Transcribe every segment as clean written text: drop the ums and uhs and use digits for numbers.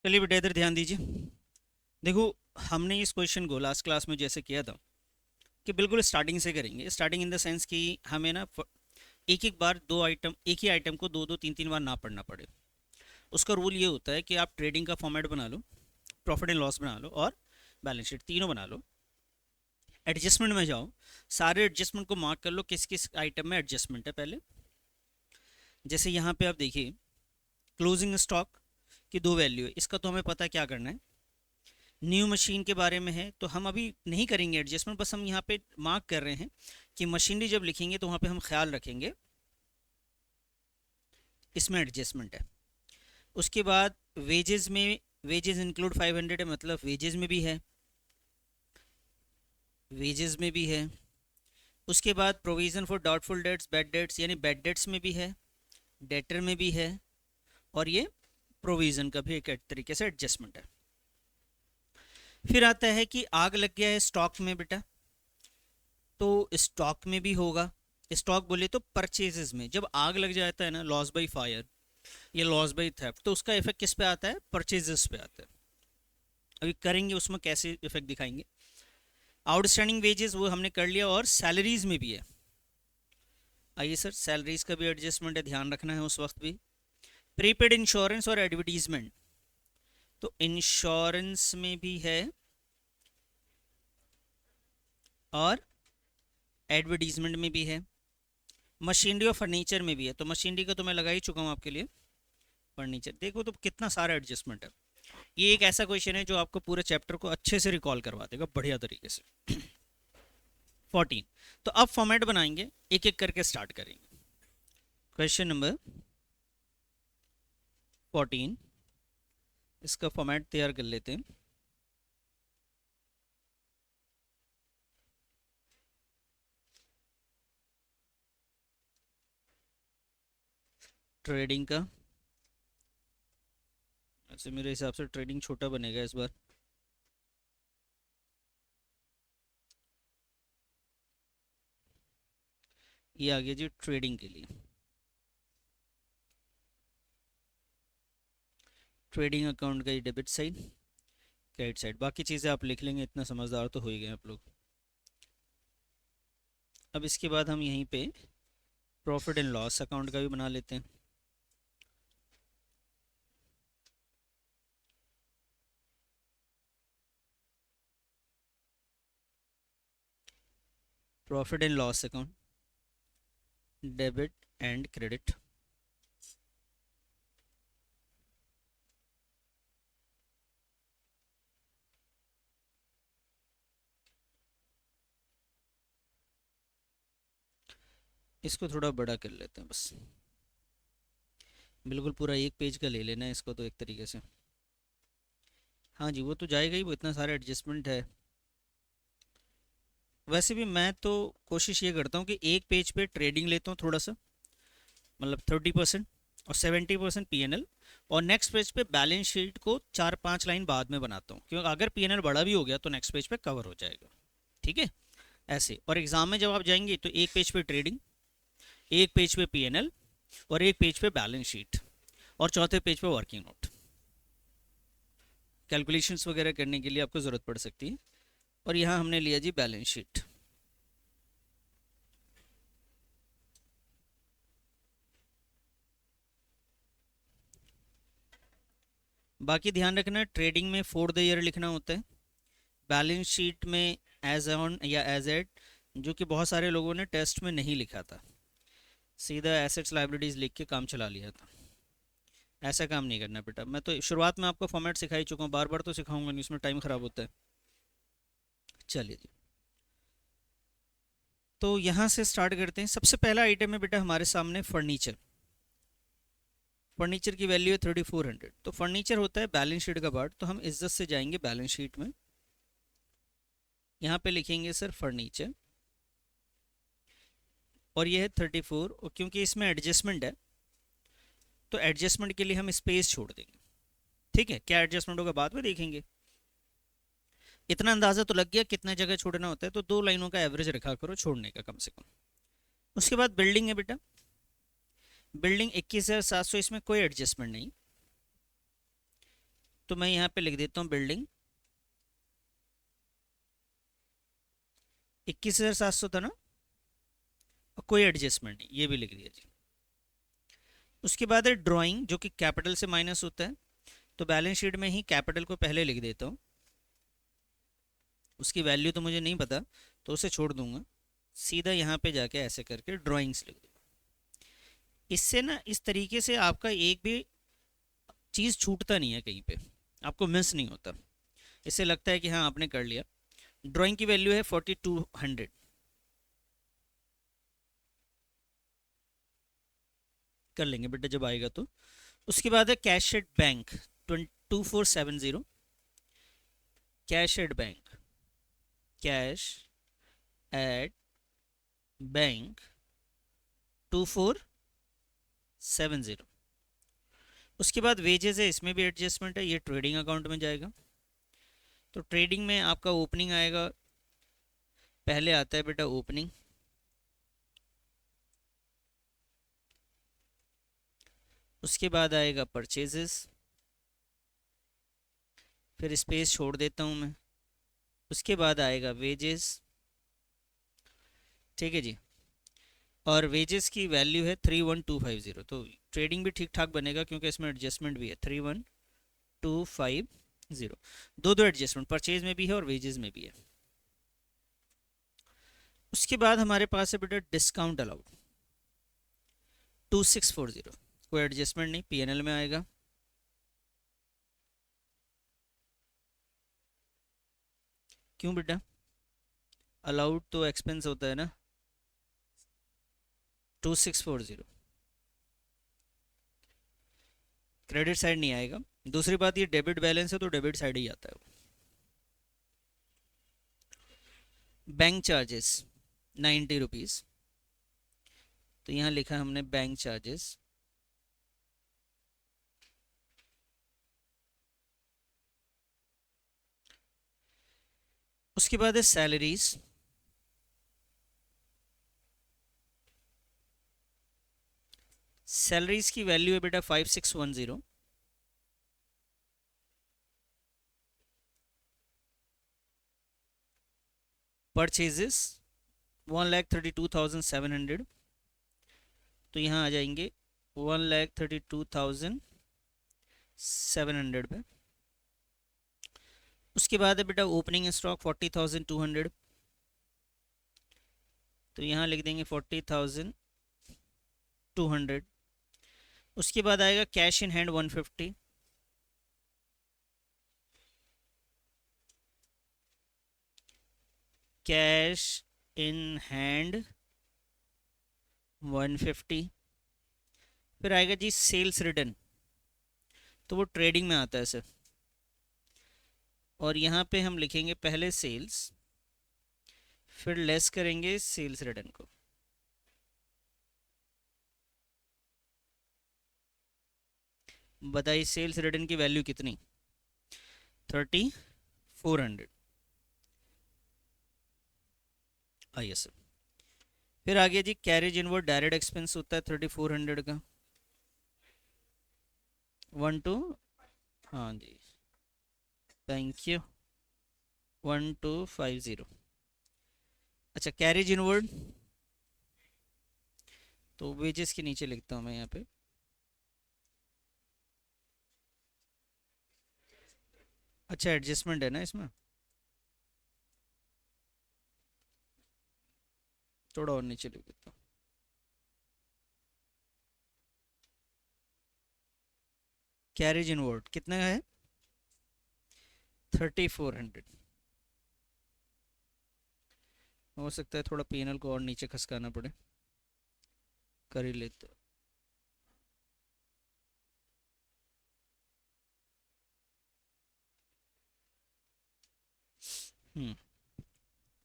चलिए बेटा इधर ध्यान दीजिए। देखो, हमने इस क्वेश्चन को लास्ट क्लास में जैसे किया था कि बिल्कुल स्टार्टिंग से करेंगे। स्टार्टिंग इन द सेंस कि हमें ना एक एक बार दो आइटम, एक ही आइटम को दो दो तीन तीन बार ना पढ़ना पड़े। उसका रूल ये होता है कि आप ट्रेडिंग का फॉर्मेट बना लो, प्रॉफिट एंड लॉस बना लो और बैलेंस शीट, तीनों बना लो। एडजस्टमेंट में जाओ, सारे एडजस्टमेंट को मार्क कर लो किस किस आइटम में एडजस्टमेंट है पहले। जैसे यहाँ पे आप देखिए, क्लोजिंग स्टॉक की दो वैल्यू है, इसका तो हमें पता है क्या करना है। न्यू मशीन के बारे में है तो हम अभी नहीं करेंगे एडजस्टमेंट, बस हम यहाँ पे मार्क कर रहे हैं कि मशीनरी जब लिखेंगे तो वहाँ पे हम ख्याल रखेंगे इसमें एडजस्टमेंट है। उसके बाद वेजेस में, वेजेस इंक्लूड 500 है, मतलब वेजेस में भी है, वेजेस में भी है। उसके बाद provision for doubtful dates, bad debts, यानी बैड डेट्स में भी है, डेटर में भी है, और ये प्रोविज़न का भी एक तरीके से एडजस्टमेंट है। फिर आता है कि आग लग गया है स्टॉक में बेटा, तो स्टॉक में भी होगा। स्टॉक बोले तो परचेजेस में, जब आग लग जाता है ना, लॉस बाई फायर या लॉस बाई थेफ्ट, तो उसका इफेक्ट किस पे आता है? परचेजेस पे आता है। अभी करेंगे उसमें कैसे इफेक्ट दिखाएंगे। आउटस्टैंडिंग वेजेस वो हमने कर लिया, और सैलरीज में भी है। आइए सर, सैलरीज का भी एडजस्टमेंट है, ध्यान रखना है उस वक्त भी। प्रीपेड इंश्योरेंस और एडवर्टीजमेंट, तो इंश्योरेंस में भी है और एडवर्टीजमेंट में भी है। मशीनरी और फर्नीचर में भी है, तो मशीनरी का तो मैं लगा ही चुका हूँ आपके लिए। फर्नीचर देखो तो कितना सारा एडजस्टमेंट है। ये एक ऐसा क्वेश्चन है जो आपको पूरे चैप्टर को अच्छे से रिकॉल करवा देगा बढ़िया तरीके से। 14। तो अब फॉर्मेट बनाएंगे, एक एक करके स्टार्ट करेंगे। क्वेश्चन नंबर 14, इसका फॉर्मेट तैयार कर लेते हैं। ट्रेडिंग का, ऐसे मेरे हिसाब से ट्रेडिंग छोटा बनेगा इस बार। ये आ गया जी ट्रेडिंग के लिए। ट्रेडिंग अकाउंट का ये डेबिट साइड, क्रेडिट साइड, बाकी चीज़ें आप लिख लेंगे, इतना समझदार तो हो ही गए आप लोग। अब इसके बाद हम यहीं पे प्रॉफिट एंड लॉस अकाउंट का भी बना लेते हैं। Profit and loss account, debit and credit. इसको थोड़ा बड़ा कर लेते हैं बस, बिल्कुल पूरा एक पेज का ले लेना है इसको तो एक तरीके से। हाँ जी, वो तो जाएगा ही, वो इतना सारा एडजस्टमेंट है। वैसे भी मैं तो कोशिश ये करता हूँ कि एक पेज पे ट्रेडिंग लेता हूँ थोड़ा सा, मतलब 30%, और 70% पीएनएल, और नेक्स्ट पेज पे बैलेंस शीट को 4-5 लाइन बाद में बनाता हूँ, क्योंकि अगर पीएनएल बड़ा भी हो गया तो नेक्स्ट पेज पे कवर हो जाएगा। ठीक है, ऐसे। और एग्जाम में जब आप जाएंगे तो एक पेज पे ट्रेडिंग, एक पेज पे पीएनएल, और एक पेज पे बैलेंस शीट, और चौथे पेज पे वर्किंग नोट। कैलकुलेशंस वगैरह करने के लिए आपको ज़रूरत पड़ सकती है। और यहाँ हमने लिया जी बैलेंस शीट। बाकी ध्यान रखना, ट्रेडिंग में फॉर द ईयर लिखना होता है, बैलेंस शीट में एज ऑन या एज एट, जो कि बहुत सारे लोगों ने टेस्ट में नहीं लिखा था, सीधा एसेट्स लाइबिलिटीज लिख के काम चला लिया था। ऐसा काम नहीं करना बेटा, मैं तो शुरुआत में आपको फॉर्मेट सिखा ही चुका हूँ, बार बार तो सिखाऊंगा नहीं, उसमें टाइम ख़राब होता है। चलिए जी, तो यहाँ से स्टार्ट करते हैं। सबसे पहला आइटम है बेटा हमारे सामने फर्नीचर। फर्नीचर की वैल्यू है 3400, तो फर्नीचर होता है बैलेंस शीट का पार्ट, तो हम इज्जत से जाएंगे बैलेंस शीट में। यहाँ पे लिखेंगे सर फर्नीचर, और ये है 34, और क्योंकि इसमें एडजस्टमेंट है तो एडजस्टमेंट के लिए हम स्पेस छोड़ देंगे। ठीक है, क्या एडजस्टमेंट होगा बाद में देखेंगे। इतना अंदाजा तो लग गया कितना जगह छोड़ना होता है, तो 2 लाइनों का एवरेज रखा करो छोड़ने का कम से कम। उसके बाद बिल्डिंग है बेटा, बिल्डिंग 21,700, इसमें कोई एडजस्टमेंट नहीं। तो मैं यहाँ पे लिख देता हूँ बिल्डिंग 21,700 था ना, और कोई एडजस्टमेंट नहीं, ये भी लिख दिया जी। उसके बाद है ड्राइंग, जो कि कैपिटल से माइनस होता है, तो बैलेंस शीट में ही कैपिटल को पहले लिख देता हूँ, उसकी वैल्यू तो मुझे नहीं पता तो उसे छोड़ दूंगा, सीधा यहाँ पे जाके ऐसे करके ड्राइंग्स लिख दूंगा। इससे ना इस तरीके से आपका एक भी चीज़ छूटता नहीं है, कहीं पे आपको मिस नहीं होता, इससे लगता है कि हाँ आपने कर लिया। ड्राइंग की वैल्यू है 4200, कर लेंगे बेटा जब आएगा तो। उसके बाद है cash at bank 2470, cash at bank, cash at bank 2470। उसके बाद वेजेस है, इसमें भी एडजस्टमेंट है, ये ट्रेडिंग अकाउंट में जाएगा। तो ट्रेडिंग में आपका ओपनिंग आएगा, पहले आता है बेटा ओपनिंग, उसके बाद आएगा परचेजेस, फिर स्पेस छोड़ देता हूँ मैं, उसके बाद आएगा वेजेस, ठीक है जी। और वेजेस की वैल्यू है 31250, तो ट्रेडिंग भी ठीक ठाक बनेगा क्योंकि इसमें एडजस्टमेंट भी है 31250, दो दो एडजस्टमेंट परचेज में भी है और वेजेस में भी है। उसके बाद हमारे पास है बेटा डिस्काउंट अलाउड 2640, कोई एडजस्टमेंट नहीं, पीएनएल में आएगा। क्यों बेटा, अलाउड तो एक्सपेंस होता है ना, 2640 क्रेडिट साइड नहीं आएगा। दूसरी बात ये डेबिट बैलेंस है तो डेबिट साइड ही आता है वो। बैंक चार्जेस 90 रुपीज़, तो यहाँ लिखा हमने बैंक चार्जेस। उसके बाद है सैलरीज, सैलरीज की वैल्यू है बेटा 5610। परचेजेस 1,32,700, तो यहाँ आ जाएंगे 1,32,700 पे। उसके बाद है बेटा ओपनिंग स्टॉक 40,200, तो यहाँ लिख देंगे 40,200। उसके बाद आएगा cash in hand 150, cash in hand 150। फिर आएगा जी सेल्स रिटर्न, तो वो ट्रेडिंग में आता है सर, और यहाँ पे हम लिखेंगे पहले सेल्स, फिर लेस करेंगे सेल्स रिटर्न को। बताइए सेल्स रिटर्न की वैल्यू कितनी, 3400। आइए सर, फिर आगे जी कैरेज इनवर्ड डायरेक्ट एक्सपेंस होता है 3400 का, 12, हाँ जी थैंक यू, 1250। अच्छा कैरेज इनवर्ड, तो वेजेस के नीचे लिखता हूँ मैं यहाँ पे, अच्छा एडजस्टमेंट है ना इसमें, थोड़ा और नीचे लिख देता हूँ। कैरेज इनवर्ड कितना है, 3400। हो सकता है थोड़ा पीएनएल को और नीचे खसकाना पड़े, कर ही लेते।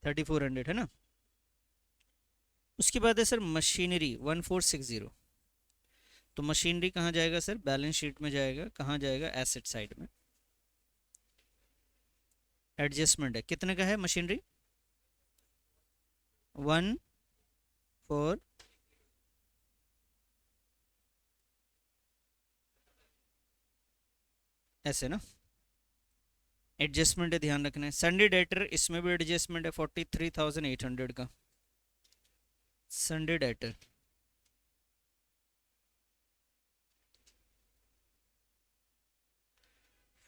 3400 है ना। उसके बाद है सर मशीनरी 1460, तो मशीनरी कहाँ जाएगा सर, बैलेंस शीट में जाएगा, कहाँ जाएगा, एसेट साइड में। एडजस्टमेंट है, कितने का है मशीनरी, 1,4, ऐसे ना, एडजस्टमेंट है, ध्यान रखना है। संडे डेटर, इसमें भी एडजस्टमेंट है 43,800 का। Sunday debtor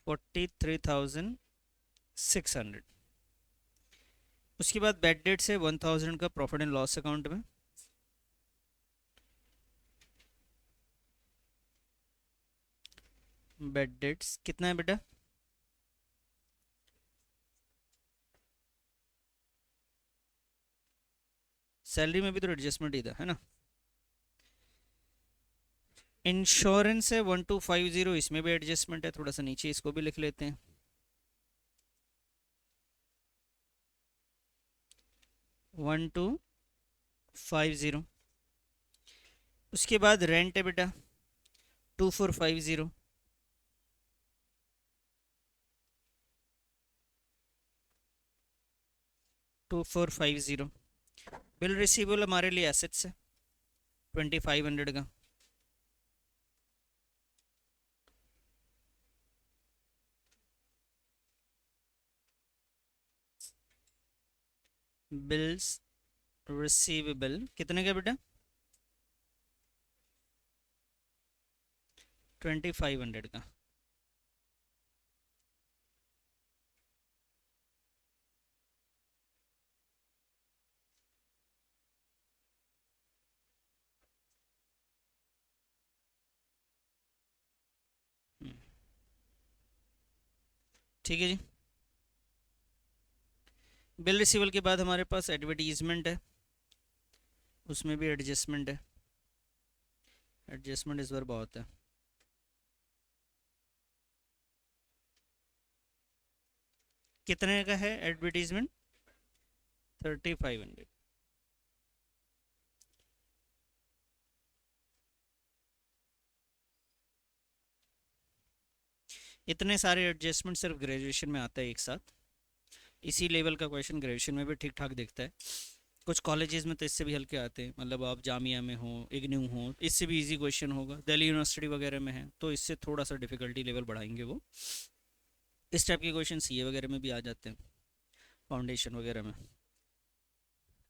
43,600। उसके बाद बैड डेट से 1,000 का प्रॉफिट एंड लॉस अकाउंट में। बैड डेट्स कितना है बेटा? सैलरी में भी तो एडजस्टमेंट ही था, है ना। इंश्योरेंस है 1250, इसमें भी एडजस्टमेंट है, थोड़ा सा नीचे इसको भी लिख लेते हैं। 1250। उसके बाद रेंट है बेटा 2450। बिल रिसीवेबल हमारे लिए एसेट्स है 2500 का। बिल्स रिसीवेबल कितने का बेटा? 2500 का। ठीक है जी। बिल रिसीवल के बाद हमारे पास एडवर्टीजमेंट है, उसमें भी एडजस्टमेंट है। एडजस्टमेंट इस बार बहुत है। कितने का है एडवर्टीजमेंट? 3500। इतने सारे एडजस्टमेंट सिर्फ ग्रेजुएशन में आता है एक साथ। इसी लेवल का क्वेश्चन ग्रेजुएशन में भी ठीक ठाक दिखता है। कुछ कॉलेजेस में तो इससे भी हल्के आते हैं, मतलब आप जामिया में हो, इग्नू हो, इससे भी इजी क्वेश्चन होगा। दिल्ली यूनिवर्सिटी वगैरह में है तो इससे थोड़ा सा डिफिकल्टी लेवल बढ़ाएंगे वो। इस टाइप के क्वेश्चन सीए वगैरह में भी आ जाते हैं, फाउंडेशन वगैरह में।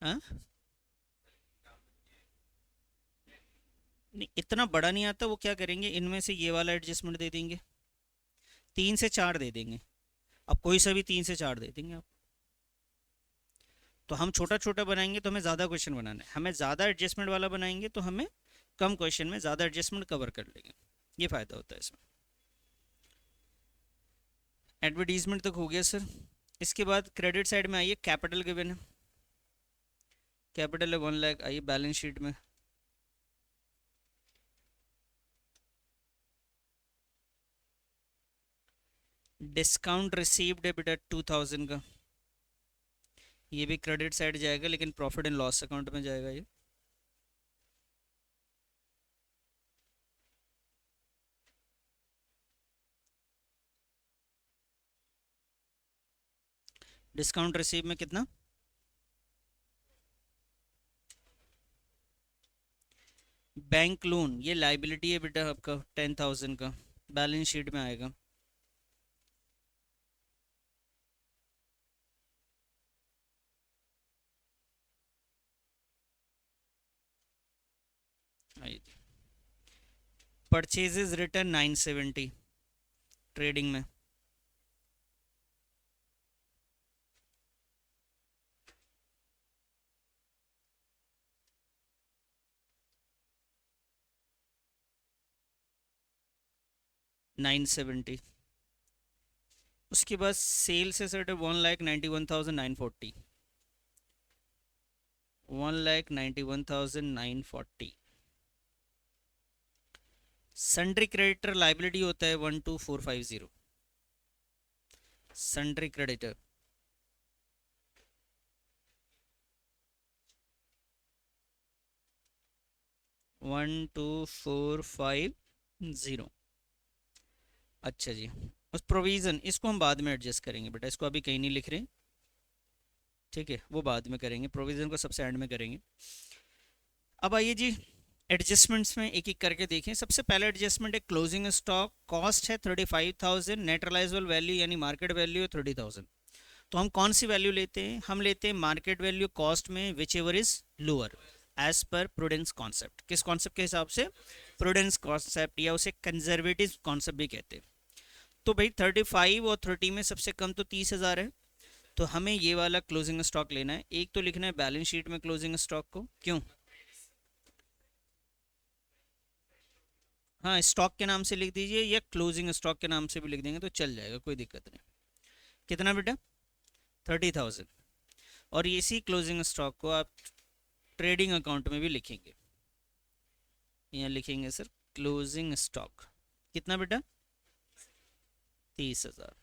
हाँ, नहीं इतना बड़ा नहीं आता। वो क्या करेंगे, इनमें से ये वाला एडजस्टमेंट दे देंगे, 3 से 4 दे देंगे। अब कोई सा भी 3 से 4 दे देंगे आप। तो हम छोटा छोटा बनाएंगे तो हमें ज़्यादा क्वेश्चन बनाना है, हमें ज़्यादा एडजस्टमेंट वाला बनाएंगे तो हमें कम क्वेश्चन में ज़्यादा एडजस्टमेंट कवर कर लेंगे। ये फ़ायदा होता है इसमें। एडवर्टीजमेंट तक हो गया सर। इसके बाद क्रेडिट साइड में आइए, कैपिटल गिवन है। कैपिटल है 1 लाख। आइए बैलेंस शीट में, डिस्काउंट रिसीव्ड है बेटा 2000 का। ये भी क्रेडिट साइड जाएगा लेकिन प्रॉफिट एंड लॉस अकाउंट में जाएगा ये। डिस्काउंट रिसीव में कितना? बैंक लोन, ये लाइबिलिटी है बेटा आपका 10,000 का, बैलेंस शीट में आएगा। परचेजेस रिटर्न 970 ट्रेडिंग में। $970। उसके बाद सेल्स है सर 1,91,940। 1,91,940। सन्ड्री क्रेडिटर लाइबिलिटी होता है 12,450। Sundry creditor 12,450। अच्छा जी। उस प्रोविज़न इसको हम बाद में एडजस्ट करेंगे बेटा, इसको अभी कहीं नहीं लिख रहे। ठीक है, वो बाद में करेंगे, प्रोविज़न को सबसे एंड में करेंगे। अब आइए जी, एडजस्टमेंट्स में एक एक करके देखें। सबसे पहला एडजस्टमेंट है क्लोजिंग स्टॉक, कॉस्ट है 35,000, नेट रियलाइजेबल वैल्यू यानी मार्केट वैल्यू है 30,000। तो हम कौन सी वैल्यू लेते हैं? हम लेते हैं मार्केट वैल्यू कॉस्ट में whichever is lower as per prudence concept. किस कॉन्सेप्ट के हिसाब से? प्रूडेंस कॉन्सेप्ट, या उसे कंजर्वेटिव कॉन्सेप्ट भी कहते हैं। तो भाई 35 और 30 में सबसे कम तो 30,000 है, तो हमें ये वाला क्लोजिंग स्टॉक लेना है। एक तो लिखना है बैलेंस शीट में क्लोजिंग स्टॉक को, क्यों? हाँ, स्टॉक के नाम से लिख दीजिए या क्लोजिंग स्टॉक के नाम से भी लिख देंगे तो चल जाएगा, कोई दिक्कत नहीं। कितना बेटा? 30,000। और इसी क्लोजिंग स्टॉक को आप ट्रेडिंग अकाउंट में भी लिखेंगे। यहाँ लिखेंगे सर क्लोजिंग स्टॉक कितना बेटा? 30,000।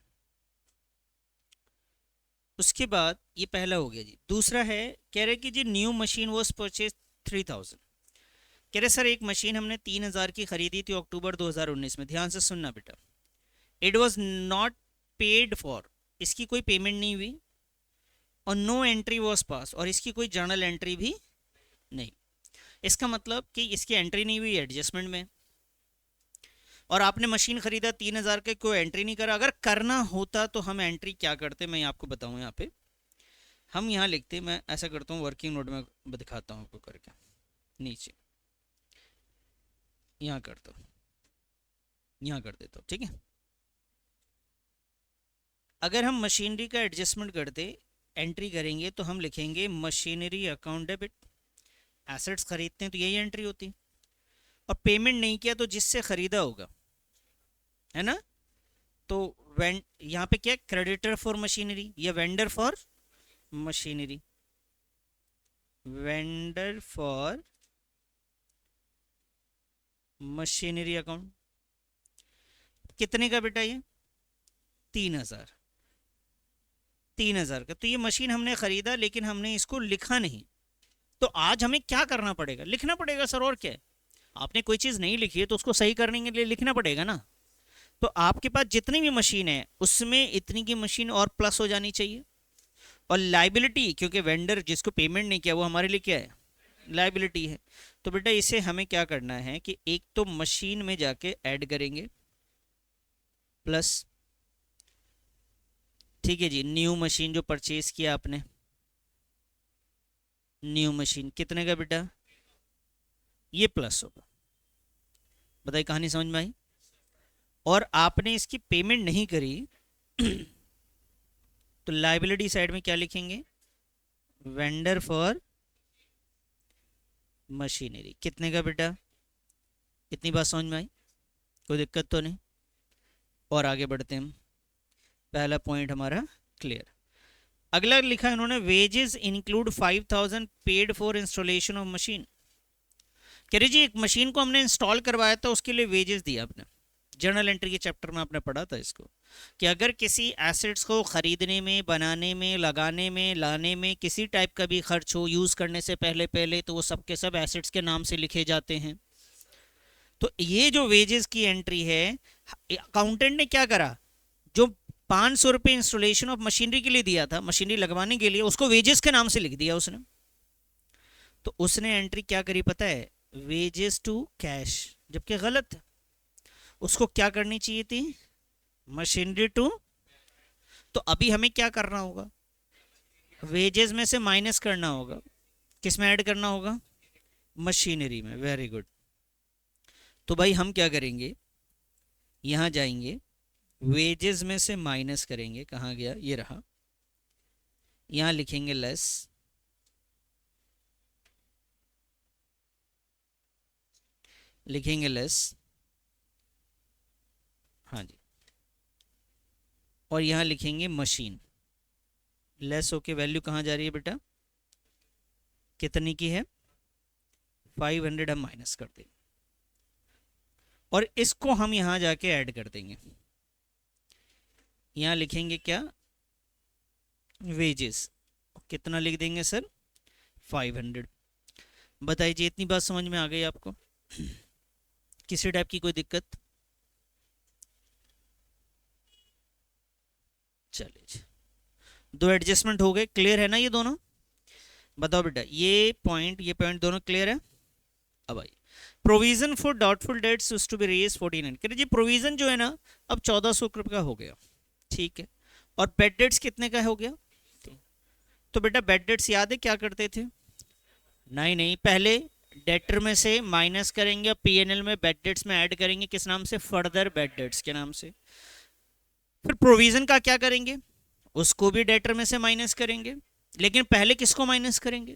उसके बाद ये पहला हो गया जी। दूसरा है, कह रहे कि जी न्यू मशीन वॉज परचेज 3,000। कह रहे सर एक मशीन हमने 3,000 की खरीदी थी अक्टूबर 2019 में। ध्यान से सुनना बेटा, it was not paid for, इसकी कोई पेमेंट नहीं हुई, और नो एंट्री वॉज पास, और इसकी कोई जर्नल एंट्री भी नहीं। इसका मतलब कि इसकी एंट्री नहीं हुई एडजस्टमेंट में, और आपने मशीन खरीदा 3,000 के, कोई एंट्री नहीं करा। अगर करना होता तो हम एंट्री क्या करते, मैं आपको बताऊं। यहाँ पे हम यहाँ लिखते, मैं ऐसा करता हूँ वर्किंग नोट में दिखाता हूँ आपको करके, नीचे यहाँ करता हूँ, यहाँ कर देता हूँ, ठीक है। अगर हम मशीनरी का एडजस्टमेंट करते, एंट्री करेंगे तो हम लिखेंगे मशीनरी अकाउंट डेबिट। एसेट्स खरीदते हैं तो यही एंट्री होती है। और पेमेंट नहीं किया तो जिससे खरीदा होगा, है ना, तो यहाँ पे क्या, क्रेडिटर फॉर मशीनरी या vendor for machinery, vendor for machinery account. कितने का बेटा ये? 3,000। 3,000 का। तो ये मशीन हमने खरीदा लेकिन हमने इसको लिखा नहीं। तो आज हमें क्या करना पड़ेगा? लिखना पड़ेगा सर, और क्या है। आपने कोई चीज़ नहीं लिखी है तो उसको सही करने के लिए लिखना पड़ेगा ना। तो आपके पास जितनी भी मशीन है उसमें इतनी की मशीन और प्लस हो जानी चाहिए। और लाइबिलिटी, क्योंकि वेंडर जिसको पेमेंट नहीं किया वो हमारे लिए क्या है? लाइबिलिटी है। तो बेटा इसे हमें क्या करना है कि एक तो मशीन में जाके ऐड करेंगे प्लस, ठीक है जी। न्यू मशीन जो परचेज किया आपने, न्यू मशीन कितने का बेटा? ये प्लस होगा। बताइए कहानी समझ में आई? और आपने इसकी पेमेंट नहीं करी तो लाइबिलिटी साइड में क्या लिखेंगे? Vendor for machinery. कितने का बेटा? इतनी बात समझ में आई? कोई दिक्कत तो नहीं? और आगे बढ़ते हैं। पहला पॉइंट हमारा क्लियर। अगला लिखा है इन्होंने, wages include 5,000 paid for installation of machine. कह रही जी एक मशीन को हमने इंस्टॉल करवाया था, उसके लिए वेजेस दिया आपने। जर्नल एंट्री के चैप्टर में आपने पढ़ा था इसको, कि अगर किसी एसेट्स को खरीदने में, बनाने में, लगाने में, लाने में किसी टाइप का भी खर्च हो यूज़ करने से पहले पहले, तो वो सब के सब एसेट्स के नाम से लिखे जाते हैं। तो ये जो वेजेस की एंट्री है, अकाउंटेंट ने क्या करा, जो 500 रुपये इंस्टॉलेशन ऑफ मशीनरी के लिए दिया था, मशीनरी लगवाने के लिए, उसको वेजेस के नाम से लिख दिया उसने। तो उसने एंट्री क्या करी पता है? वेजेस टू कैश, जबकि गलत है। उसको क्या करनी चाहिए थी? Machinery two. तो अभी हमें क्या करना होगा? वेजेस में से माइनस करना होगा, किस में ऐड करना होगा? मशीनरी में। Very good. तो भाई हम क्या करेंगे, यहां जाएंगे, वेजेस में से माइनस करेंगे, कहाँ गया, ये रहा, यहां लिखेंगे लेस, लिखेंगे लेस, हाँ जी, और यहां लिखेंगे मशीन। लेस होके वैल्यू कहाँ जा रही है बेटा? कितनी की है? 500 हम माइनस कर देंगे, और इसको हम यहां जाके ऐड कर देंगे। यहां लिखेंगे क्या? वेजेस। कितना लिख देंगे सर? 500। बताइए जी इतनी बात समझ में आ गई आपको? किसी टाइप की कोई दिक्कत? चलिए जी, दो एडजस्टमेंट हो गए, क्लियर है ना ये दोनों? बताओ बेटा ये पॉइंट दोनों क्लियर है? अब आइए provision for doubtful debts to be raise 1400, कह रहे जी प्रोविजन जो है ना अब 1400 का हो गया, ठीक है, और बेड डेट्स कितने का हो गया। तो बेटा बेड डेट्स याद है क्या करते थे, नहीं नहीं, पहले डेटर में से माइनस करेंगे और पीएनएल में बेड डेट्स में ऐड करेंगे, किस नाम से, फर्दर बेड डेट्स के नाम से। फिर प्रोविजन का क्या करेंगे, उसको भी डेटर में से माइनस करेंगे, लेकिन पहले किसको माइनस करेंगे,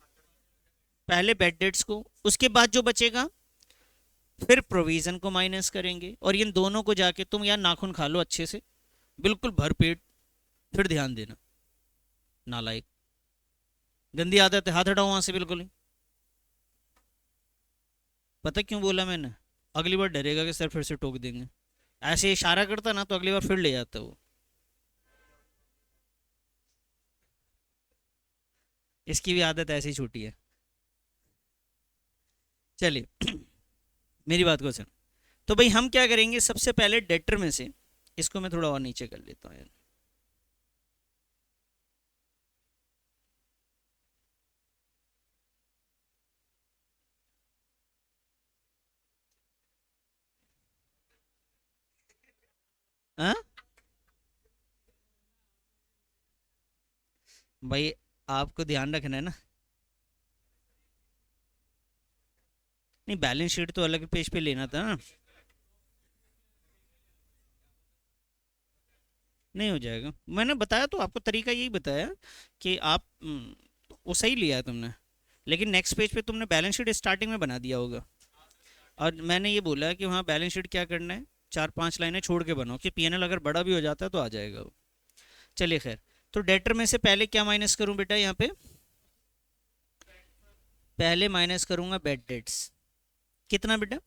पहले बेड डेट्स को, उसके बाद जो बचेगा फिर प्रोविजन को माइनस करेंगे, और इन दोनों को जाके तुम यार नाखून खा लो अच्छे से, बिल्कुल भरपेट, फिर ध्यान देना, नालायक, गंदी आदत है, हाथ हटाओ वहां से बिल्कुल ही। पता क्यों बोला मैंने, अगली बार डरेगा कि सर फिर से टोक देंगे, ऐसे इशारा करता ना तो अगली बार फिर ले जाता वो। इसकी भी आदत ऐसी छूटी है। चलिए मेरी बात को सुन, तो भाई हम क्या करेंगे, सबसे पहले डेटर में से, इसको मैं थोड़ा और नीचे कर लेता हूँ यार, हाँ भाई आपको ध्यान रखना है ना, नहीं बैलेंस शीट तो अलग पेज पे लेना था ना, नहीं हो जाएगा, मैंने बताया तो आपको तरीका यही बताया कि आप वो सही लिया है तुमने, लेकिन नेक्स्ट पेज पे तुमने बैलेंस शीट स्टार्टिंग में बना दिया होगा, और मैंने ये बोला कि वहाँ बैलेंस शीट क्या करना है, 4-5 लाइनें छोड़ के बनाओ कि पीएनएल अगर बड़ा भी हो जाता है तो आ जाएगा वो। चलिए खैर, तो डेटर में से पहले क्या माइनस करूं बेटा, यहाँ पे पहले माइनस करूंगा बेड डेट्स, कितना बेटा,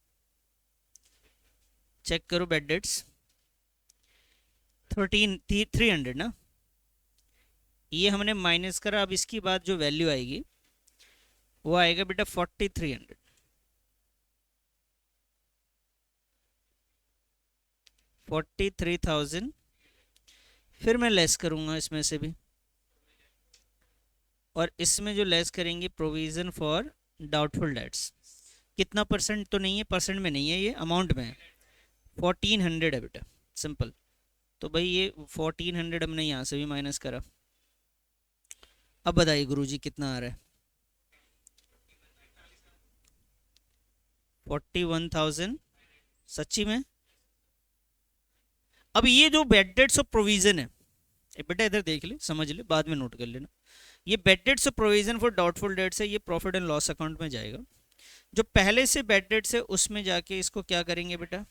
चेक करो बेड डेट्स 300 ना, ये हमने माइनस करा, अब इसकी बाद जो वैल्यू आएगी वो आएगा बेटा 4300, 43,000, फिर मैं लेस करूंगा इसमें से भी, और इसमें जो लेस करेंगे प्रोविजन फॉर डाउटफुल डेट्स, कितना परसेंट तो नहीं है, परसेंट में नहीं है ये, अमाउंट में है, 1400 है बेटा, सिंपल। तो भाई ये 1400 हमने यहाँ से भी माइनस करा, अब बताइए गुरुजी कितना आ रहा है, 41,000, सच्ची में। अब ये जो बेड डेट्स ऑफ प्रोविजन है, बेटा इधर देख ले, समझ ले, बाद में नोट कर लेना, ये bad debts of provision for doubtful dates है, ये प्रॉफिट एंड लॉस अकाउंट में जाएगा, जो पहले से बेड डेट्स है उसमें जाके इसको क्या करेंगे बेटा,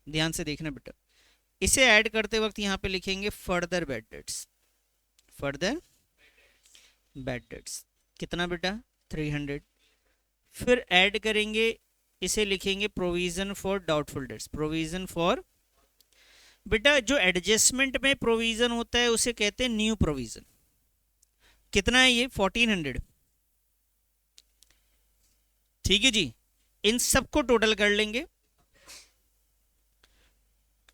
ध्यान से देखना बेटा, इसे ऐड करते वक्त यहाँ पे लिखेंगे further bad debts, further bad debts, कितना बेटा 300, फिर ऐड करेंगे, इसे लिखेंगे provision for doubtful dates, provision for, बेटा जो एडजस्टमेंट में प्रोविजन होता है उसे कहते हैं न्यू प्रोविजन, कितना है ये 1400, ठीक है जी, इन सबको टोटल कर लेंगे,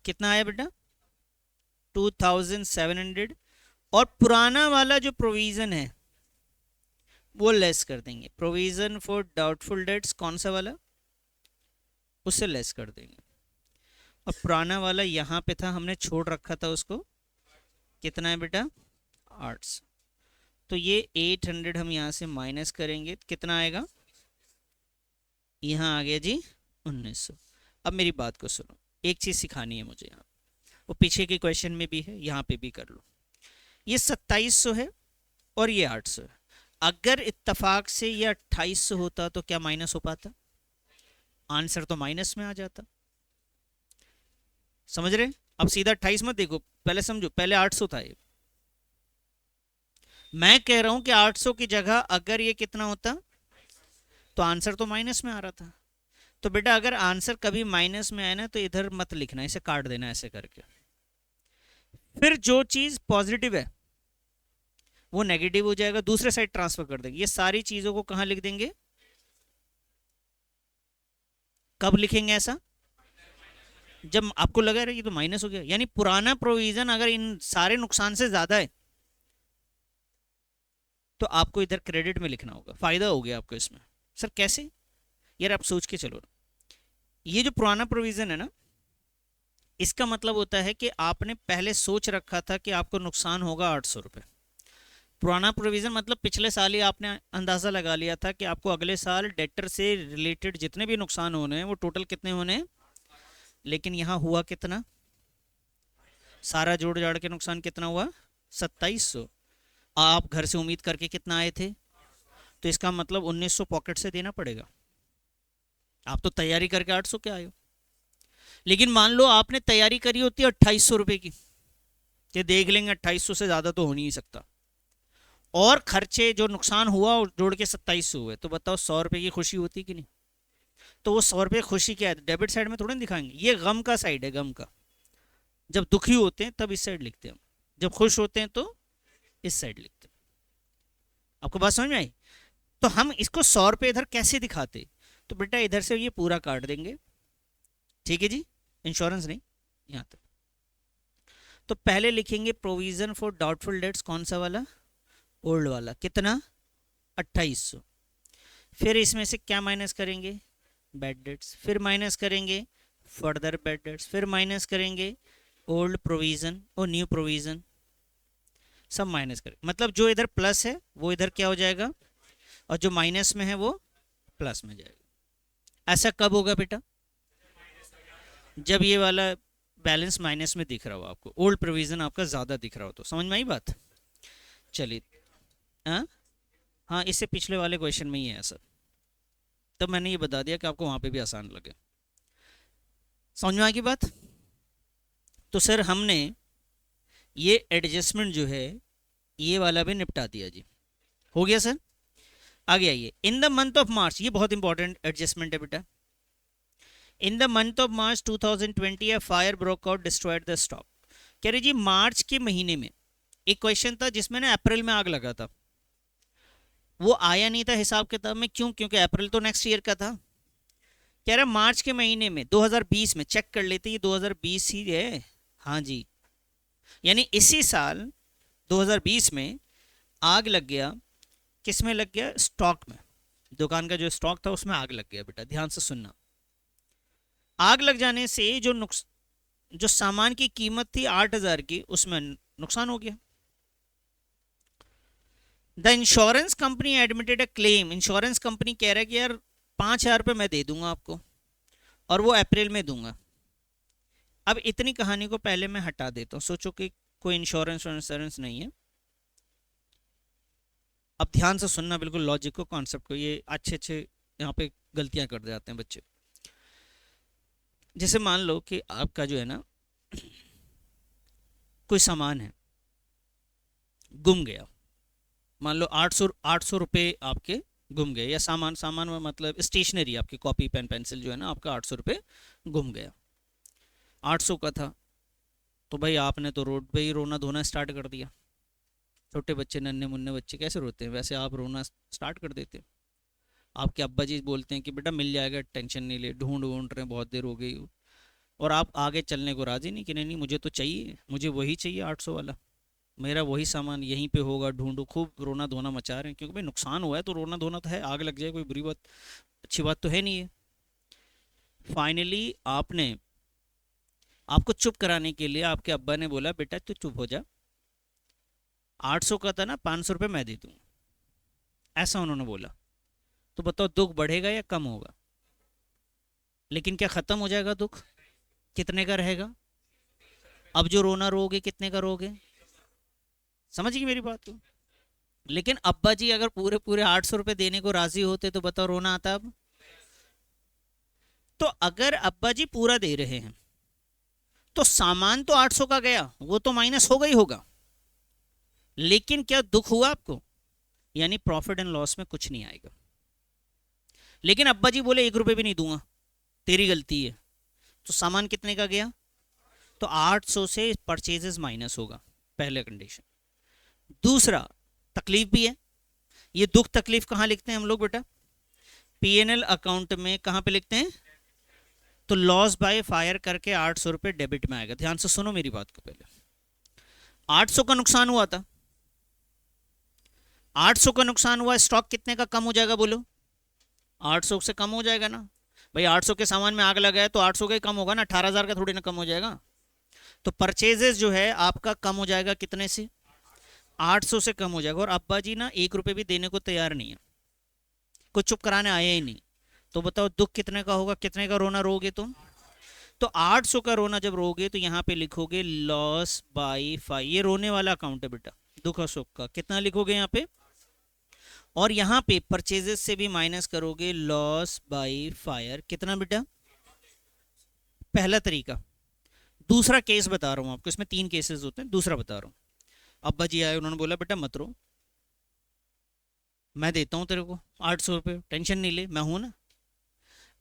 कितना आया बेटा 2700, और पुराना वाला जो प्रोविजन है वो लेस कर देंगे, प्रोविजन फॉर डाउटफुल डेट्स कौन सा वाला, उससे लेस कर देंगे, और पुराना वाला यहाँ पे था, हमने छोड़ रखा था उसको, कितना है बेटा 800, तो ये 800 हम यहाँ से माइनस करेंगे, कितना आएगा, यहाँ आ गया जी 1900। अब मेरी बात को सुनो, एक चीज़ सिखानी है मुझे यहाँ, वो पीछे के क्वेश्चन में भी है, यहाँ पे भी कर लो, ये 2700 है और ये 800 है, अगर इत्तफाक से ये 2800 होता तो क्या माइनस हो पाता, आंसर तो माइनस में आ जाता, समझ रहे, अब सीधा 28 मत देखो, पहले समझो, पहले 800 था ये, मैं कह रहा हूं कि 800 की जगह अगर ये कितना होता तो आंसर तो माइनस में आ रहा था, तो बेटा अगर आंसर कभी माइनस में आए ना तो इधर मत लिखना, इसे काट देना ऐसे करके, फिर जो चीज पॉजिटिव है वो नेगेटिव हो जाएगा, दूसरे साइड ट्रांसफर कर देंगे, ये सारी चीजों को कहां लिख देंगे, कब लिखेंगे ऐसा, जब आपको लगा रहा ये तो माइनस हो गया, यानी पुराना प्रोविजन अगर इन सारे नुकसान से ज्यादा है तो आपको इधर क्रेडिट में लिखना होगा, फायदा हो गया आपको इसमें, सर कैसे, यार आप सोच के चलो, ये जो पुराना प्रोविजन है ना, इसका मतलब होता है कि आपने पहले सोच रखा था कि आपको नुकसान होगा 800 रुपये। पुराना प्रोविजन मतलब पिछले साल ही आपने अंदाज़ा लगा लिया था कि आपको अगले साल डेटर से रिलेटेड जितने भी नुकसान होने हैं वो टोटल कितने होने हैं। लेकिन यहाँ हुआ कितना, सारा जोड़ जाड़ के नुकसान कितना हुआ, 2700। आप घर से उम्मीद करके कितना आए थे, तो इसका मतलब 1900 पॉकेट से देना पड़ेगा। आप तो तैयारी करके 800 के आए हो। लेकिन मान लो आपने तैयारी करी होती है 2800 रुपये की, कि देख लेंगे 2800 से ज़्यादा तो हो नहीं सकता, और खर्चे जो नुकसान हुआ जोड़ के 2700 हुए, तो बताओ 100 रुपये की खुशी होती कि नहीं। तो वो 100 रुपये खुशी क्या है, डेबिट साइड में थोड़ा नहीं दिखाएंगे, ये गम का साइड है, गम का। जब दुखी होते हैं तब इस साइड लिखते हैं, जब खुश होते हैं तो इस साइड लिखते हैं। आपको बात समझ में आई। तो हम इसको 100 रुपये इधर कैसे दिखाते, तो बेटा इधर से ये पूरा काट देंगे, ठीक है जी, इंश्योरेंस नहीं यहाँ तक। तो पहले लिखेंगे प्रोविजन फॉर डाउटफुल डेट्स, कौन सा वाला, ओल्ड वाला, कितना 2800। फिर इसमें से क्या माइनस करेंगे, बैड डेट्स, फिर माइनस करेंगे फर्दर बैड डेट्स, फिर माइनस करेंगे ओल्ड प्रोविजन और न्यू प्रोविजन, सब माइनस करें। मतलब जो इधर प्लस है वो इधर क्या हो जाएगा, और जो माइनस में है वो प्लस में जाएगा। ऐसा कब होगा बेटा, जब ये वाला बैलेंस माइनस में दिख रहा हो आपको, ओल्ड प्रोविजन आपका ज़्यादा दिख रहा हो। तो समझ में आई बात। चलिए, हाँ हाँ, इससे पिछले वाले क्वेश्चन में ही है ऐसा, तब मैंने ये बता दिया कि आपको वहाँ पे भी आसान लगे। समझ में आ गई बात। तो सर हमने ये एडजस्टमेंट जो है ये वाला भी निपटा दिया जी, हो गया सर। आगे आइए, in the month of March, ये बहुत इंपॉर्टेंट एडजस्टमेंट है बेटा। In the month of March 2020 a fire broke out destroyed the stock. कह रहे जी मार्च के महीने में, एक क्वेश्चन था जिसमें ना अप्रैल में आग लगा था, वो आया नहीं था हिसाब किताब में, क्यों, क्योंकि अप्रैल तो नेक्स्ट ईयर का था। कह रहा मार्च के महीने में 2020 में, चेक कर लेते ये 2020 ही है, हाँ जी, यानी इसी साल 2020 में आग लग गया, किस में लग गया, स्टॉक में, दुकान का जो स्टॉक था उसमें आग लग गया। बेटा ध्यान से सुनना, आग लग जाने से जो सामान की कीमत थी 8000 की, उसमें नुकसान हो गया। The insurance company admitted a claim, insurance company कह रहा है कि यार 5000 रुपये मैं दे दूंगा आपको, और वो अप्रैल में दूंगा। अब इतनी कहानी को पहले मैं हटा देता हूँ, सोचो कि कोई इंश्योरेंस नहीं है। अब ध्यान से सुनना, बिल्कुल लॉजिक को, कॉन्सेप्ट को, ये अच्छे यहाँ पे गलतियां कर जाते हैं बच्चे। जैसे मान लो कि आपका जो है ना कोई सामान है गुम गया, मान लो 800 रुपये आपके गुम गए, या सामान में मतलब स्टेशनरी, आपकी कॉपी पेन पेंसिल जो है ना आपका 800 रुपये गुम गया, 800 का था। तो भाई आपने तो रोड पे ही रोना धोना स्टार्ट कर दिया। छोटे बच्चे, नन्हे मुन्ने बच्चे कैसे रोते हैं, वैसे आप रोना स्टार्ट कर देते। आपके अब्बा जी बोलते हैं कि बेटा मिल जाएगा, टेंशन नहीं ले, ढूंढ रहे हैं, बहुत देर हो गई, और आप आगे चलने को राजी नहीं कि नहीं मुझे तो चाहिए, मुझे वही चाहिए 800 वाला, मेरा वही सामान यहीं पे होगा, ढूंढो। खूब रोना धोना मचा रहे हैं, क्योंकि भाई नुकसान हुआ है तो रोना धोना तो है, आग लग जाए कोई बुरी बात, अच्छी बात तो है नहीं है। फाइनली आपको चुप कराने के लिए आपके अब्बा ने बोला बेटा तू चुप हो जा, 800 का था ना, 500 रुपये मैं दे दूँ, ऐसा उन्होंने बोला। तो बताओ दुख बढ़ेगा या कम होगा, लेकिन क्या ख़त्म हो जाएगा दुख, कितने का रहेगा। अब जो रोना रोगे कितने का रोगे, समझ गई मेरी बात को। लेकिन अब्बा जी अगर पूरे पूरे 800 रुपये देने को राजी होते तो बताओ रोना आता अब। तो अगर अब्बा जी पूरा दे रहे हैं तो सामान तो 800 का गया, वो तो माइनस होगा ही होगा, लेकिन क्या दुख हुआ आपको, यानी प्रॉफिट एंड लॉस में कुछ नहीं आएगा। लेकिन अब्बा जी बोले 1 रुपये भी नहीं दूंगा, तेरी गलती है, तो सामान कितने का गया, तो 800 से परचेजेस माइनस होगा, पहले कंडीशन। दूसरा तकलीफ भी है, ये दुख तकलीफ कहाँ लिखते हैं हम लोग बेटा, पीएनएल अकाउंट में, कहाँ पे लिखते हैं, तो लॉस बाय फायर करके 800 रुपये डेबिट में आएगा। ध्यान से सुनो मेरी बात को, पहले 800 का नुकसान हुआ था, 800 का नुकसान हुआ, स्टॉक कितने का कम हो जाएगा बोलो, 800 से कम हो जाएगा ना भाई, 800 के सामान में आग लगा है तो 800 का ही कम होगा ना, 18,000 का थोड़ी ना कम हो जाएगा। तो परचेजेस जो है आपका कम हो जाएगा कितने से, 800 से कम हो जाएगा। और अब्बा जी ना 1 रुपये भी देने को तैयार नहीं है, कुछ चुप कराने आए ही नहीं। तो बताओ दुख कितने का होगा, कितने का रोना रोगे तुम। तो 800 का रोना जब रोगे तो यहाँ पे लिखोगे लॉस बाई 5, ये रोने वाला अकाउंट है बेटा, दुख और सुख का। कितना लिखोगे यहाँ पे, और यहाँ पे परचेजेस से भी माइनस करोगे लॉस बाई फायर, कितना बेटा, पहला तरीका। दूसरा केस बता रहा हूँ आपको, इसमें 3 केसेस होते हैं, दूसरा बता रहा हूँ। अब्बा जी आए, उन्होंने बोला बेटा मत रो, मैं देता हूँ तेरे को 800 रुपये, टेंशन नहीं ले, मैं हूं ना।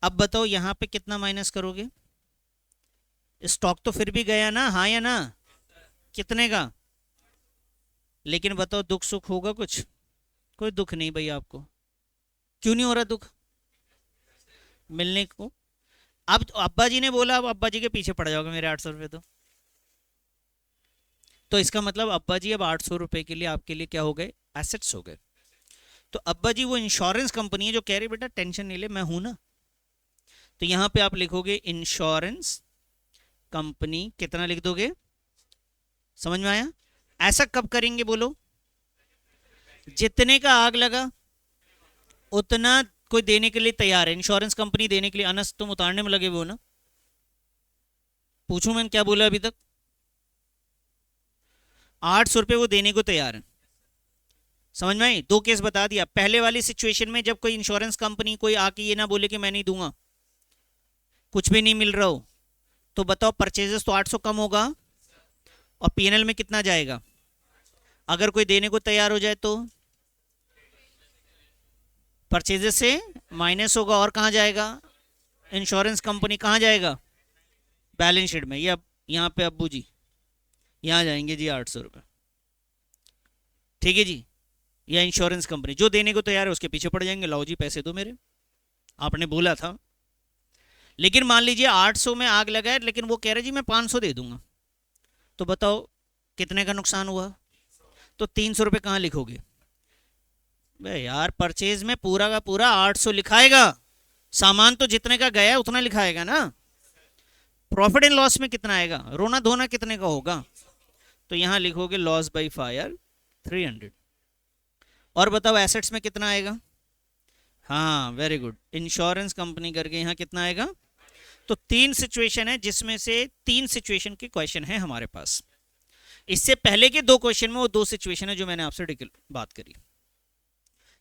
अब बताओ यहाँ पे कितना माइनस करोगे, स्टॉक तो फिर भी गया ना, हाँ या ना, कितने का। लेकिन बताओ दुख सुख होगा कुछ, कोई दुख नहीं भाई आपको। क्यों नहीं हो रहा दुख, मिलने को। अब तो अब्बा जी ने बोला, अब अब्बा जी के पीछे पड़ जाओगे मेरे 800 रुपये। तो इसका मतलब अब्बा जी अब 800 रुपये के लिए आपके लिए क्या हो गए, एसेट्स हो गए। तो अब्बा जी वो इंश्योरेंस कंपनी है जो कह रही बेटा टेंशन नहीं ले, मैं हूं ना। तो यहां पे आप लिखोगे इंश्योरेंस कंपनी, कितना लिख दोगे, समझ में आया। ऐसा कब करेंगे बोलो, जितने का आग लगा उतना कोई देने के लिए तैयार है, इंश्योरेंस कंपनी देने के लिए। अनस तुम उतारने में लगे हुए हो ना, पूछूं मैं क्या बोला अभी तक, 800 रुपये वो देने को तैयार है। समझ में आई, 2 केस बता दिया। पहले वाली सिचुएशन में जब कोई इंश्योरेंस कंपनी कोई आके ये ना बोले कि मैं नहीं दूंगा, कुछ भी नहीं मिल रहा हो, तो बताओ परचेजेस तो 800 कम होगा और पीएनएल में कितना जाएगा। अगर कोई देने को तैयार हो जाए तो परचेजेस से माइनस होगा, और कहाँ जाएगा, इंश्योरेंस कंपनी कहाँ जाएगा, बैलेंस शीट में। ये अब यहाँ पे अब्बू जी यहाँ जाएंगे जी 800 रुपये, ठीक है जी। या इंश्योरेंस कंपनी जो देने को तैयार है उसके पीछे पड़ जाएंगे, लाओ जी पैसे दो मेरे, आपने बोला था। लेकिन मान लीजिए 800 में आग लगा है, लेकिन वो कह रहे जी मैं 500 दे दूंगा, तो बताओ कितने का नुकसान हुआ। तो 300 रुपये कहाँ लिखोगे, बे यार परचेज में पूरा का पूरा 800 लिखाएगा, सामान तो जितने का गया है उतना लिखाएगा ना। प्रॉफिट एंड लॉस में कितना आएगा, रोना धोना कितने का होगा। तो यहां लिखोगे लॉस बाई फायर 300। और बताओ एसेट्स में कितना आएगा, हाँ वेरी गुड, इंश्योरेंस कंपनी करके यहाँ कितना आएगा। तो 3 सिचुएशन है, जिसमें से 3 सिचुएशन के क्वेश्चन है हमारे पास। इससे पहले के 2 क्वेश्चन में वो 2 सिचुएशन है जो मैंने आपसे बात करी।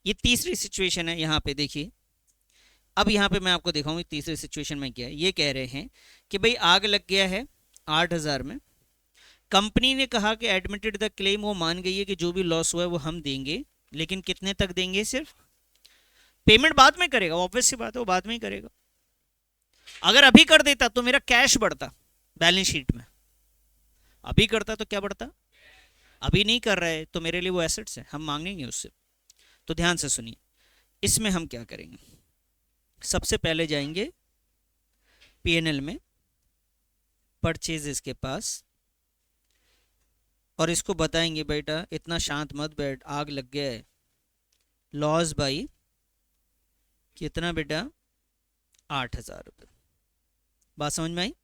ये तीसरी सिचुएशन है, यहाँ पे देखिए। अब यहाँ पे मैं आपको दिखाऊं तीसरी सिचुएशन में क्या है। ये कह रहे हैं कि भाई आग लग गया है 8,000 में, कंपनी ने कहा कि एडमिटेड द क्लेम, वो मान गई है कि जो भी लॉस हुआ है वो हम देंगे, लेकिन कितने तक देंगे, सिर्फ पेमेंट बाद में करेगा, ऑब्वियस सी बात है वो बाद में ही करेगा। अगर अभी कर देता तो मेरा कैश बढ़ता बैलेंस शीट में, अभी करता तो क्या बढ़ता, अभी नहीं कर रहा है तो मेरे लिए वो एसेट्स है, हम मांगेंगे उससे। तो ध्यान से सुनिए, इसमें हम क्या करेंगे, सबसे पहले जाएंगे पीएनएल में, परचेजेस के पास, और इसको बताएंगे बेटा इतना शांत मत बैठ, आग लग गया है, लॉस बाई कितना बेटा 8,000 रुपये, बात समझ में आई।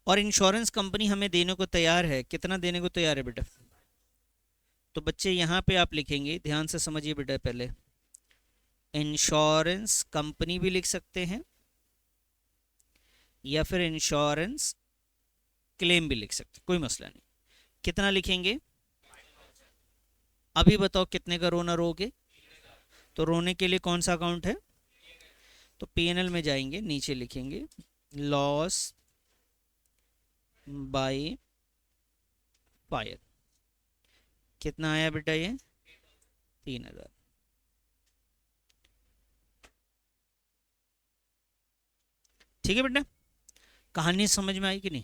और इंश्योरेंस कंपनी हमें देने को तैयार है, कितना देने को तैयार है बेटा। तो बच्चे यहाँ पे आप लिखेंगे, ध्यान से समझिए बेटा, पहले इंश्योरेंस कंपनी भी लिख सकते हैं या फिर इंश्योरेंस क्लेम भी लिख सकते हैं, कोई मसला नहीं। कितना लिखेंगे, अभी बताओ कितने का रोना रोगे। तो रोने के लिए कौन सा अकाउंट है, तो पीएनएल में जाएंगे, नीचे लिखेंगे लॉस बाय फायर, कितना आया बेटा ये 3,000। ठीक है बेटा, कहानी समझ में आई कि नहीं,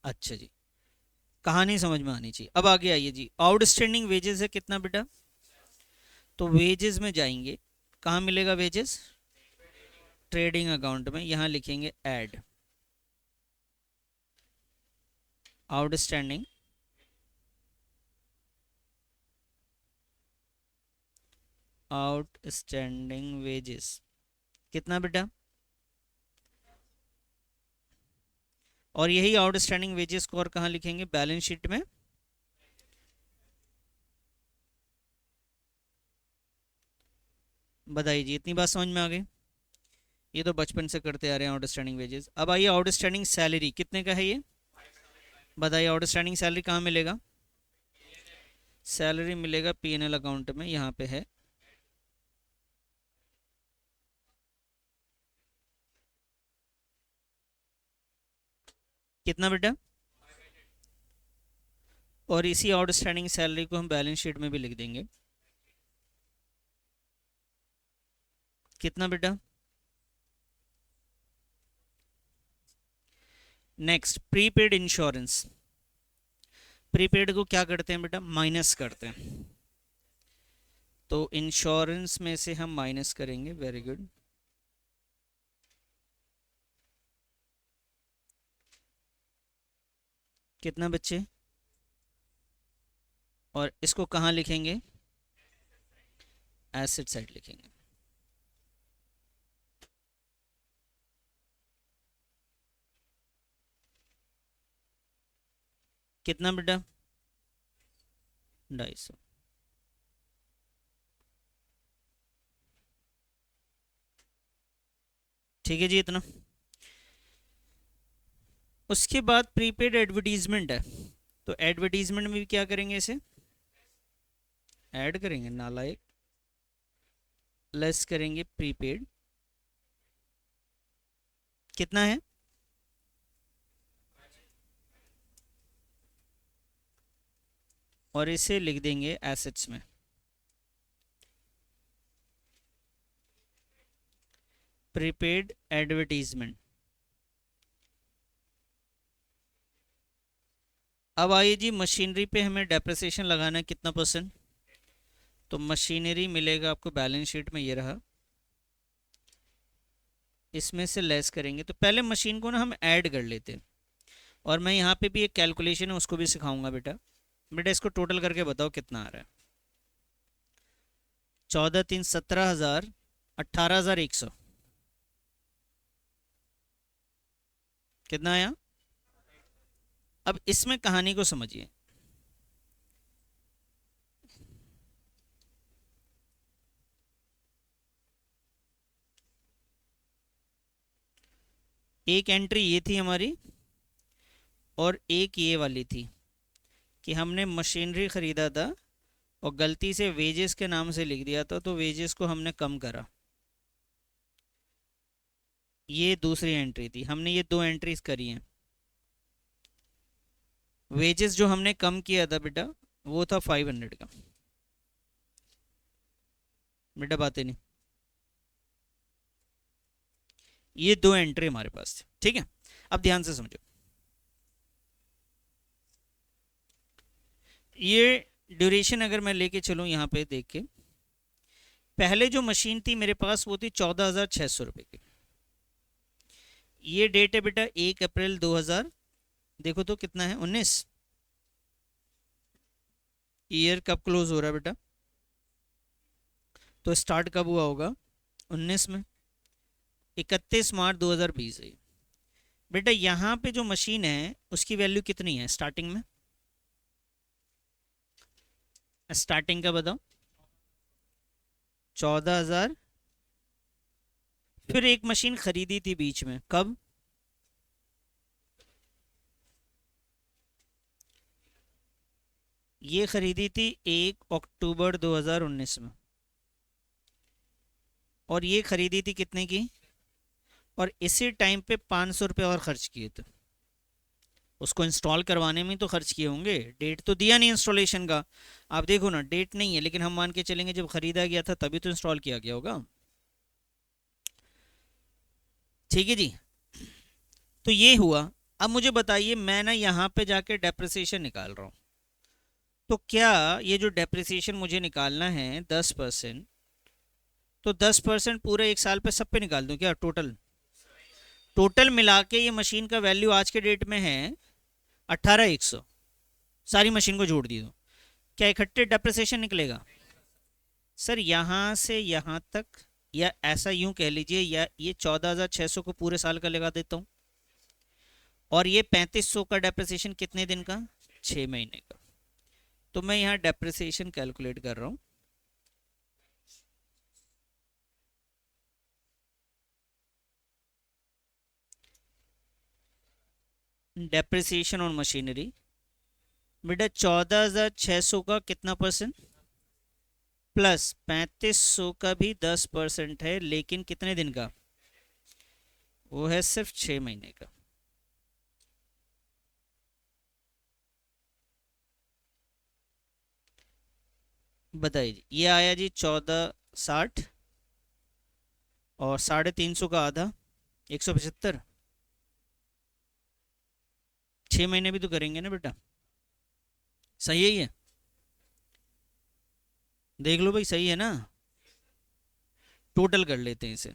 अच्छा जी, कहानी समझ में आनी चाहिए। अब आगे आइए जी, आउटस्टैंडिंग वेजेस है कितना बेटा, तो वेजेस में जाएंगे, कहाँ मिलेगा वेजेस, ट्रेडिंग अकाउंट में, यहां लिखेंगे ऐड आउटस्टैंडिंग वेजेस कितना बेटा, और यही आउटस्टैंडिंग वेजेस को और कहाँ लिखेंगे, बैलेंस शीट में। बताइए जी, इतनी बात समझ में आ गई। ये तो बचपन से करते आ रहे हैं आउटस्टैंडिंग वेजेस। अब आइए आउटस्टैंडिंग सैलरी कितने का है ये, बताइए आउटस्टैंडिंग सैलरी कहाँ मिलेगा, सैलरी मिलेगा पीएनएल अकाउंट में, यहाँ पे है। कितना बेटा, और इसी आउटस्टैंडिंग सैलरी को हम बैलेंस शीट में भी लिख देंगे। कितना बेटा, नेक्स्ट प्रीपेड इंश्योरेंस, प्रीपेड को क्या करते हैं बेटा, माइनस करते हैं, तो इंश्योरेंस में से हम माइनस करेंगे, वेरी गुड। कितना बच्चे, और इसको कहाँ लिखेंगे, एसेट साइड लिखेंगे। कितना बेटा, 250। ठीक है जी, इतना। उसके बाद प्रीपेड एडवर्टीजमेंट है, तो एडवर्टीजमेंट में भी क्या करेंगे, इसे ऐड करेंगे, नालायक, लेस करेंगे प्रीपेड। कितना है, और इसे लिख देंगे एसेट्स में। Prepaid advertisement. अब आइए जी, मशीनरी पे हमें डेप्रिसिएशन लगाना है कितना परसेंट, तो मशीनरी मिलेगा आपको बैलेंस शीट में, ये रहा, इसमें से लेस करेंगे। तो पहले मशीन को ना हम ऐड कर लेते हैं, और मैं यहाँ पे भी एक कैलकुलेशन है उसको भी सिखाऊंगा बेटा। बेटा इसको टोटल करके बताओ कितना आ रहा है, 14 3 17,000, 18,100, कितना आया। अब इसमें कहानी को समझिए, एक एंट्री ये थी हमारी, और एक ये वाली थी कि हमने मशीनरी ख़रीदा था और गलती से वेजेस के नाम से लिख दिया था, तो वेजेस को हमने कम करा। ये दूसरी एंट्री थी, हमने ये दो एंट्रीज करी हैं। वेजेस जो हमने कम किया था बेटा, वो था 500 का। बेटा बातें नहीं, ये दो एंट्री हमारे पास थी, ठीक है। अब ध्यान से समझो, ये ड्यूरेशन अगर मैं लेके चलूँ यहाँ पे देख के, पहले जो मशीन थी मेरे पास वो थी 14,600 रुपये की। ये डेट है बेटा 1 अप्रैल 2000, देखो तो कितना है, 19। ईयर कब क्लोज हो रहा है बेटा, तो स्टार्ट कब हुआ होगा, 19 में, 31 मार्च 2020 है। बेटा यहाँ पे जो मशीन है उसकी वैल्यू कितनी है स्टार्टिंग में, स्टार्टिंग का बताओ, 14,000। फिर एक मशीन खरीदी थी बीच में, कब, ये खरीदी थी 1 अक्टूबर 2019 में, और ये खरीदी थी कितने की, और इसी टाइम पे 500 रुपये और खर्च किए थे, उसको इंस्टॉल करवाने में तो खर्च किए होंगे, डेट तो दिया नहीं इंस्टॉलेशन का। आप देखो ना, डेट नहीं है, लेकिन हम मान के चलेंगे जब खरीदा गया था तभी तो इंस्टॉल किया गया होगा, ठीक है जी। तो ये हुआ। अब मुझे बताइए, मैं ना यहाँ पे जाके डेप्रिसिएशन निकाल रहा हूँ, तो क्या ये जो डेप्रिसिएशन मुझे निकालना है 10%, तो 10% पूरे एक साल पे सब पे निकाल दूं क्या, टोटल, टोटल मिला के ये मशीन का वैल्यू आज के डेट में है 18,100, सारी मशीन को जोड़ दी दो, क्या इकट्ठे डेप्रिसिएशन निकलेगा, सर यहाँ से यहाँ तक, या ऐसा यूं कह लीजिए, या ये 14,600 को पूरे साल का लगा देता हूँ, और ये 3,500 का डेप्रिसिएशन कितने दिन का, 6 महीने का। तो मैं यहाँ डेप्रिसिएशन कैलकुलेट कर रहा हूँ। डेप्रिसिएशन ऑन मशीनरी, बेटा 14,600 का कितना परसेंट, प्लस 3,500 का भी 10% है, लेकिन कितने दिन का, वो है सिर्फ 6 महीने का। बताइए जी, ये आया जी 1460, और 350 का आधा 175। 6 महीने भी तो करेंगे ना बेटा, सही है ये, देख लो भाई, सही है ना। टोटल कर लेते हैं इसे।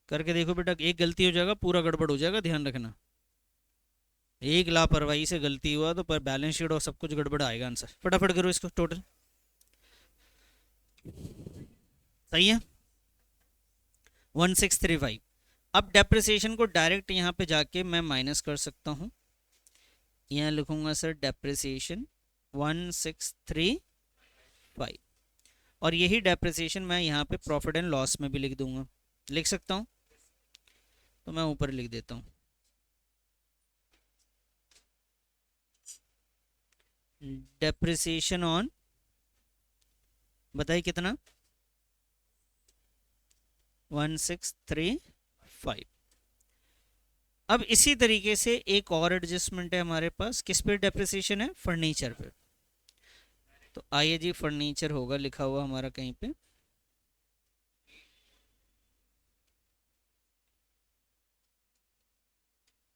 करके देखो बेटा, एक गलती हो जाएगा पूरा गड़बड़ हो जाएगा, ध्यान रखना। एक लापरवाही से गलती हुआ तो पर बैलेंस शीट और सब कुछ गड़बड़ आएगा आंसर। फटाफट करो इसको टोटल। सही है 1635। अब डेप्रिसिएशन को डायरेक्ट यहाँ पे जाके मैं माइनस कर सकता हूँ। यहाँ लिखूंगा सर डेप्रिसिएशन 1635, और यही डेप्रिसिएशन मैं यहाँ पे प्रॉफिट एंड लॉस में भी लिख दूंगा, लिख सकता हूँ। तो मैं ऊपर लिख देता हूँ डेप्रिसिएशन ऑन, बताइए कितना, 1635। अब इसी तरीके से एक और एडजस्टमेंट है हमारे पास, किस पे डेप्रिसिएशन है, फर्नीचर पे। तो आइए जी, फर्नीचर होगा लिखा हुआ हमारा कहीं पे,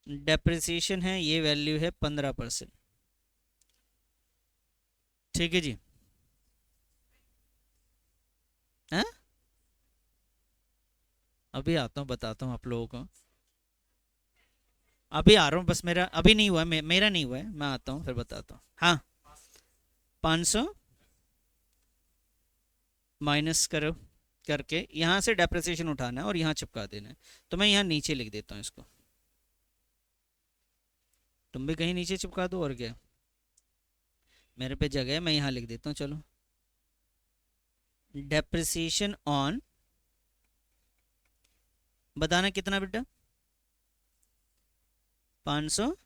डेप्रिसिएशन है, ये वैल्यू है 15%। ठीक है जी, है? अभी आता हूँ, बताता हूँ आप लोगों को, अभी आ रहा हूँ, बस मेरा अभी नहीं हुआ है, मेरा नहीं हुआ है, मैं आता हूँ फिर बताता हूँ। हाँ, 500 माइनस करो करके यहाँ से डेप्रिसिएशन उठाना है और यहाँ चिपका देना है। तो मैं यहाँ नीचे लिख देता हूँ इसको, तुम भी कहीं नीचे चिपका दो, और क्या, मेरे पे जगह है, मैं यहाँ लिख देता हूँ। चलो, डेप्रिसिएशन ऑन, बताना कितना बेटा, 500।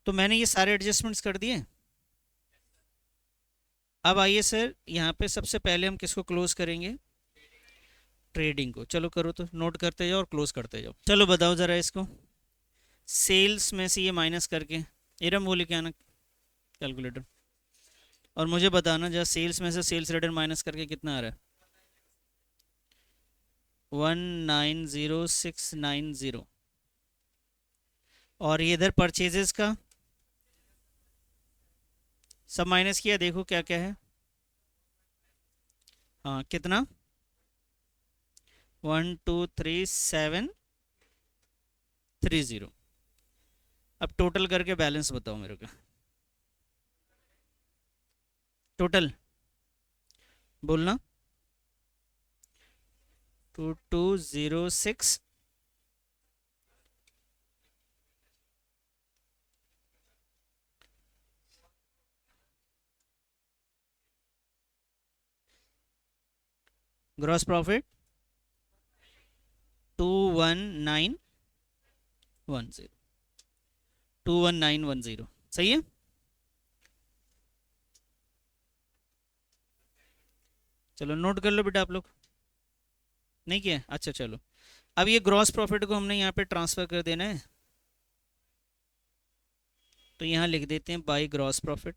तो मैंने ये सारे एडजस्टमेंट्स कर दिए। अब आइए सर, यहाँ पे सबसे पहले हम किसको क्लोज करेंगे, ट्रेडिंग को। चलो करो, तो नोट करते जाओ और क्लोज करते जाओ। चलो बताओ ज़रा इसको, सेल्स में से ये माइनस करके, इरम वो लेके आना कैलकुलेटर, और मुझे बताना जहाँ सेल्स में से सेल्स रिटर्न माइनस करके कितना आ रहा है, 190690। और ये इधर परचेजेस का सब माइनस किया, देखो क्या क्या है। हाँ कितना, 123,730। अब टोटल करके बैलेंस बताओ मेरे को, टोटल बोलना, 2206, ग्रॉस प्रॉफिट 21910, 21910। सही है। चलो नोट कर लो बेटा आप लोग, नहीं किया, अच्छा चलो। अब ये ग्रॉस प्रॉफिट को हमने यहाँ पे ट्रांसफर कर देना है, तो यहाँ लिख देते हैं बाई ग्रॉस प्रॉफिट,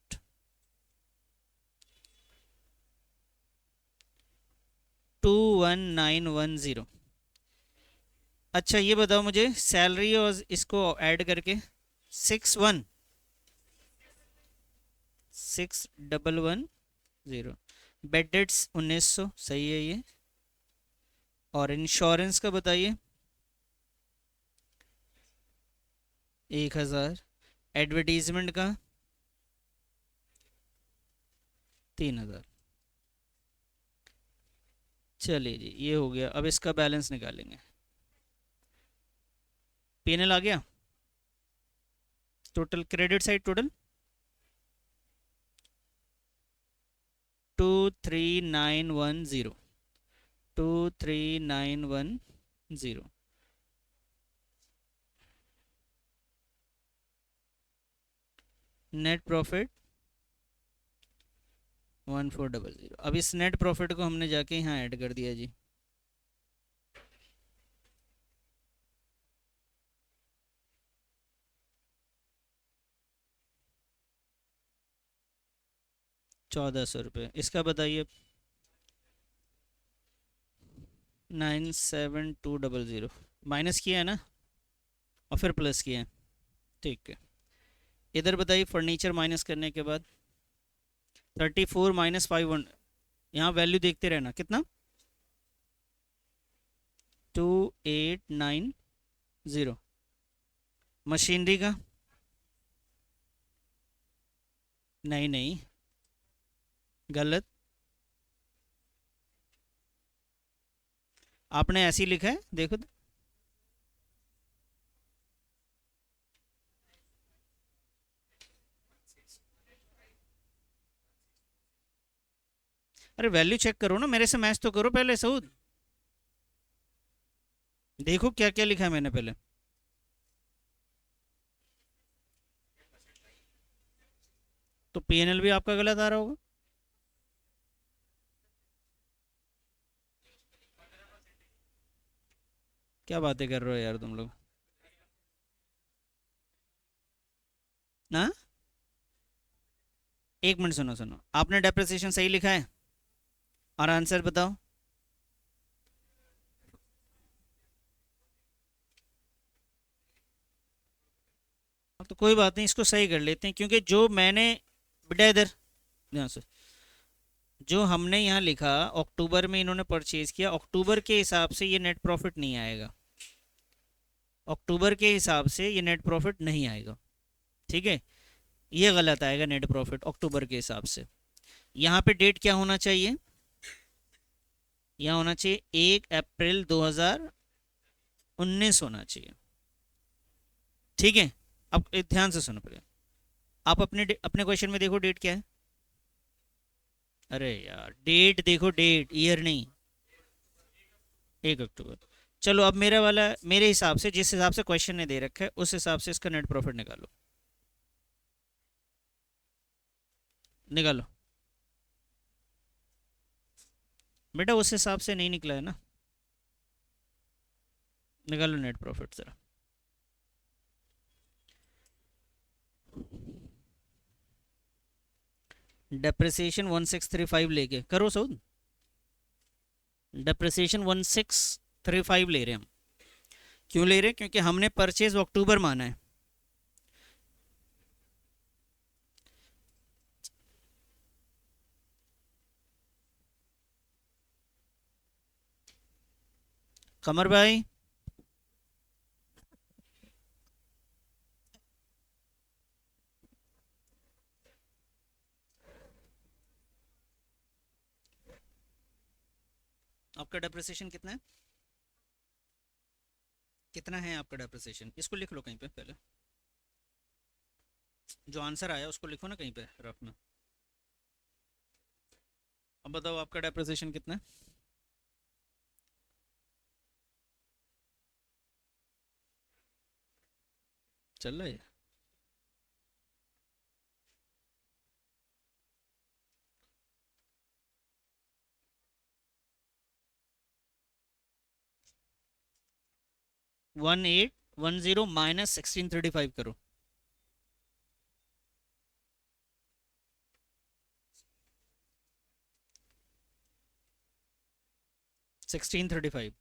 21910। अच्छा ये बताओ मुझे, सैलरी और इसको ऐड करके 616110, बेड डेट्स 1900, सही है ये। और इंश्योरेंस का बताइए, 1000। एडवर्टीजमेंट का 3,000। चलिए जी, ये हो गया। अब इसका बैलेंस निकालेंगे। पीएनएल आ गया। Total credit side total 23910, 23910। Net profit 1400। अब इस नेट प्रॉफिट को हमने जाके यहाँ ऐड कर दिया जी। ₹1400 इसका बताइए। 97200 माइनस किया है ना, और फिर प्लस किया है। ठीक है, इधर बताइए फर्नीचर माइनस करने के बाद 34 माइनस 5, यहाँ वैल्यू देखते रहना कितना, 2890। मशीनरी का नहीं नहीं, गलत, आपने ऐसे ही लिखा है देखो तो। अरे वैल्यू चेक करो ना, मेरे से मैच तो करो पहले सऊद। देखो क्या क्या लिखा है मैंने पहले। तो पीएनएल भी आपका गलत आ रहा होगा। क्या बातें कर रहे हो यार तुम लोग ना। एक मिनट सुनो सुनो, आपने डेप्रिसिएशन सही लिखा है और आंसर बताओ। तो कोई बात नहीं, इसको सही कर लेते हैं, क्योंकि जो मैंने, बेटा इधर ध्यान से, जो हमने यहाँ लिखा अक्टूबर में इन्होंने परचेज किया, अक्टूबर के हिसाब से ये नेट प्रॉफिट नहीं आएगा। अक्टूबर के हिसाब से ये नेट प्रॉफिट नहीं आएगा, ठीक है। ये गलत आएगा नेट प्रॉफिट अक्टूबर के हिसाब से। यहाँ पे डेट क्या होना चाहिए, यहाँ होना चाहिए 1 अप्रैल 2019 होना चाहिए, ठीक है। अब ध्यान से सुनो पहले, आप अपने अपने क्वेश्चन में देखो डेट क्या है। अरे यार डेट देखो, डेट ईयर नहीं, 1 अक्टूबर। चलो अब मेरा वाला, मेरे हिसाब से जिस हिसाब से क्वेश्चन ने दे रखा है उस हिसाब से इसका नेट प्रॉफिट निकालो, निकालो। बेटा उस हिसाब से नहीं निकला है ना, निकालो नेट प्रॉफिट जरा। डेप्रिसिएशन 1635 लेके करो सऊद। डेप्रिसिएशन 1635 ले रहे हैं हम। क्यों ले रहे हैं, क्योंकि हमने परचेज अक्टूबर माना है। कमर भाई, आपका डेप्रिसिएशन कितना है, कितना है आपका डेप्रिसिएशन, इसको लिख लो कहीं पे पहले, जो आंसर आया उसको लिखो ना कहीं पे रफ में। अब बताओ आपका डेप्रिसिएशन कितना है। चल रहा है 1810 माइनस 1635 करो। 1635,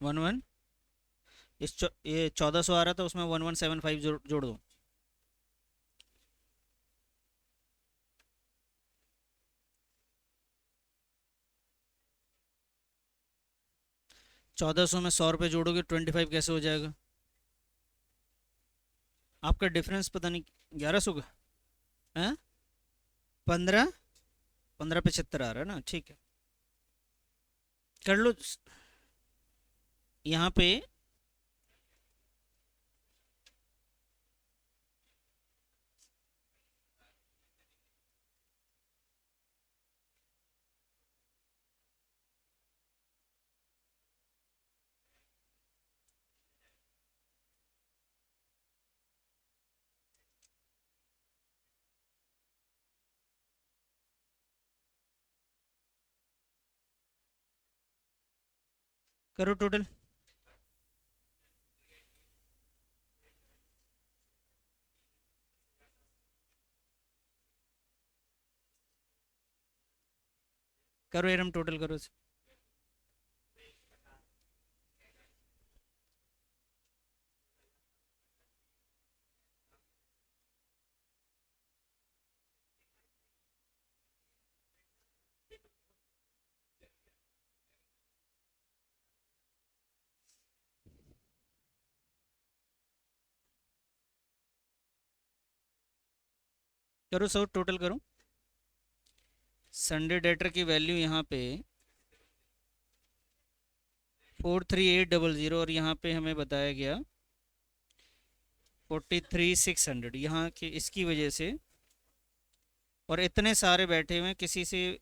11, ये 1400 आ रहा था, उसमें 1175 जोड़ दो। 1400 में 100 रुपये जोड़ोगे 25 कैसे हो जाएगा। आपका डिफरेंस पता नहीं 1100 का है। 15 1575 आ रहा है ना, ठीक है। कर लो यहाँ पे। करो टोटल। करो यार, हम टोटल करो। करो सो टोटल करो। संडे डेटर की वैल्यू यहाँ पे 43800 और यहाँ पे हमें बताया गया 43600, यहाँ की इसकी वजह से। और इतने सारे बैठे हुए हैं, किसी से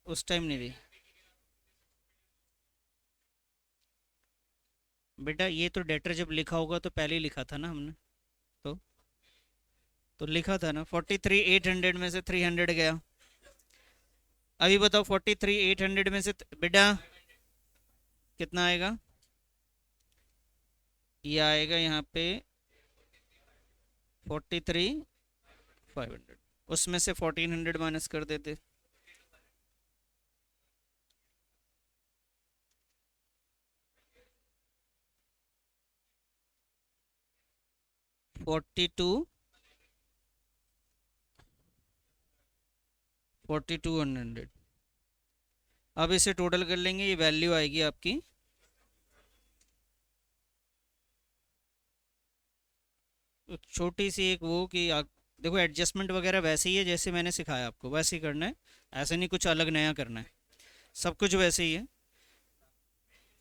उस टाइम नहीं दी। बेटा ये तो डेटर जब लिखा होगा तो पहले ही लिखा था ना हमने। तो तो लिखा था ना 43800 में से 300 गया। अभी बताओ 43800 में से बेटा कितना आएगा। ये आएगा यहाँ पे 43500, उसमें से 1400 माइनस कर देते। 4200। अब इसे टोटल कर लेंगे, ये वैल्यू आएगी आपकी छोटी सी एक वो कि देखो एडजस्टमेंट वगैरह वैसे ही है जैसे मैंने सिखाया आपको, वैसे ही करना है। ऐसे नहीं कुछ अलग नया करना है, सब कुछ वैसे ही है।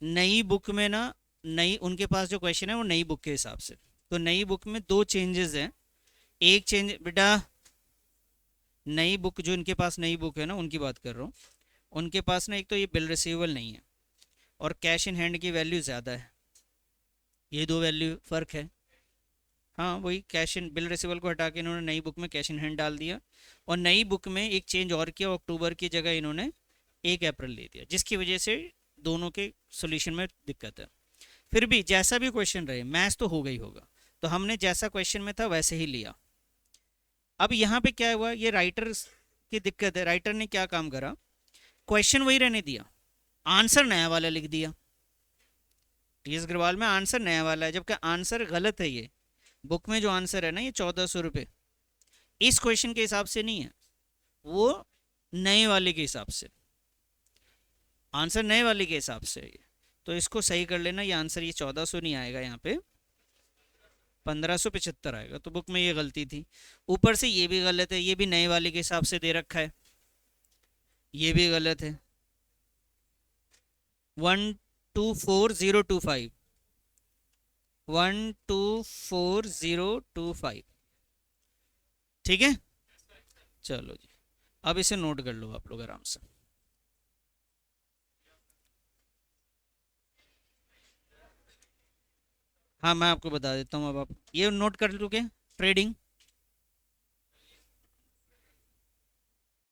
नई बुक में ना, नई उनके पास जो क्वेश्चन है वो नई बुक के हिसाब से। तो नई बुक में दो चेंजेस हैं। एक चेंज बेटा, नई बुक जो इनके पास नई बुक है ना उनकी बात कर रहा हूँ। उनके पास ना एक तो ये बिल रिसीवेबल नहीं है और कैश इन हैंड की वैल्यू ज़्यादा है। ये दो वैल्यू फ़र्क है। हाँ वही, कैश इन बिल रिसीवेबल को हटा के इन्होंने नई बुक में कैश इन हैंड डाल दिया। और नई बुक में एक चेंज और किया, अक्टूबर की जगह इन्होंने 1 अप्रैल ले दिया, जिसकी वजह से दोनों के सोल्यूशन में दिक्कत है। फिर भी जैसा भी क्वेश्चन रहे, मैथ्स तो होगा ही होगा। तो हमने जैसा क्वेश्चन में था वैसे ही लिया। अब यहाँ पे क्या हुआ, ये राइटर की दिक्कत है। राइटर ने क्या काम करा, क्वेश्चन वही रहने दिया, आंसर नया वाला लिख दिया। टीएस अग्रवाल में आंसर नया वाला है, जबकि आंसर गलत है। ये बुक में जो आंसर है ना, ये 1400 रुपये इस क्वेश्चन के हिसाब से नहीं है, वो नए वाले के हिसाब से, आंसर नए वाले के हिसाब से है ये। तो इसको सही कर लेना, ये आंसर ये 1400 नहीं आएगा, यहाँ पे 1575 आएगा। तो बुक में ये गलती थी। ऊपर से ये भी गलत है, ये भी नए वाले के हिसाब से दे रखा है, ये भी गलत है। 124025, 124025, ठीक है। चलो जी, अब इसे नोट कर लो आप लोग आराम से। हाँ मैं आपको बता देता हूँ, अब आप ये नोट कर लोगे। ट्रेडिंग